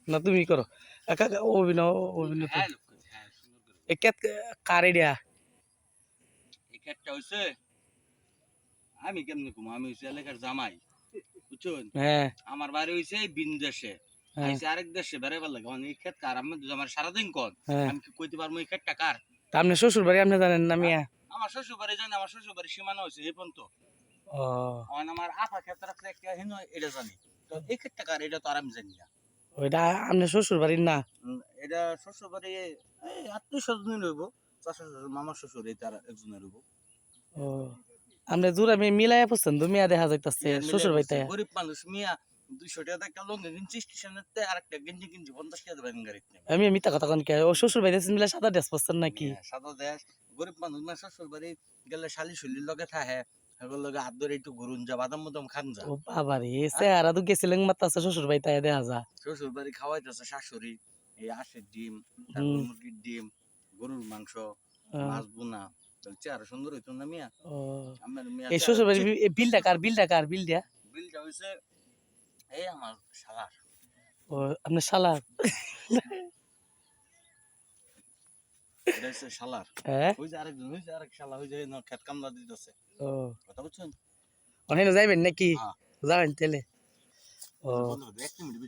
না তুমি করো একা অভিনয় অভিনয় একাত কার এডিয়া আমি কেমনে ঘুম আমি হইছে এলাকার জামাই বুঝছেন হ্যাঁ আমার বাড়ি হইছে বিন দেশে হ্যাঁ আইসে আরেক দেশে বেড়াইবার লাগে এই ক্ষেত কার আমি আমার সারাদিন কন হ্যাঁ আমি কি কইতে পারবো এই ক্ষেতটা কার তা আপনি শ্বশুর বাড়ি আপনি জানেন না মিয়া আমার শ্বশুর বাড়ি জানি আমার শ্বশুর বাড়ি সীমানা হয়েছে এই পর্যন্ত ও আমার আপা ক্ষেত রাখছে একটা হেন এটা জানি তো এই ক্ষেতটা কার এটা তো আর আমি জানি না ওইটা আপনি শ্বশুর বাড়ির না এটা শ্বশুর বাড়ি এই আত্মীয় স্বজনই রইব চাচা শ্বশুর মামা শ্বশুর এই তার একজনের রইব ও আপনি জোড়া মেয়ে মিলাই পছন্দ মিয়া দেখা যাইতাছে শ্বশুর বাড়িতে গরিব মানুষ মিয়া 200 টাকা একটা লঙ্গি কিনছি স্টেশনেতে আর একটা গেঞ্জি কিনছি 50 টাকা দেবেন গাড়িতে আমি মিথ্যা কথা কোন কে ও শ্বশুর বাড়িতে মিলা সাদা ড্রেস পছন্দ নাকি সাদা দেশ গরিব মানুষ না শ্বশুর বাড়ি গেলে শালি শুলির লগে থাকে এগুলো লগে হাত ধরে একটু ঘুরুন যা বাদাম বাদাম খান যা ও বাবা রে চেহারা তো গেছিলেন মাত্রাছে শ্বশুর বাড়িতে দেখা যা শ্বশুর বাড়ি খাওয়াইতেছে শাশুড়ি এই হাঁসের ডিম তারপর মুরগির ডিম গরুর মাংস মাছ বোনা চেহারা সুন্দর হইতো না মিয়া ও আমার মিয়া এই শ্বশুর বাড়ি বিলটা কার বিলটা বিলটা হইছে এই আমার শালার ও আপনার শালা এটা হচ্ছে শালার হ্যাঁ ওই যে আরেকজন ওই যে আরেক শালা ওই যে খেত কামলা দিতেছে ও কথা বুঝছেন ওখানে যাইবেন নাকি হ্যাঁ যাবেন তাহলে ও বন্ধু 1 মিনিট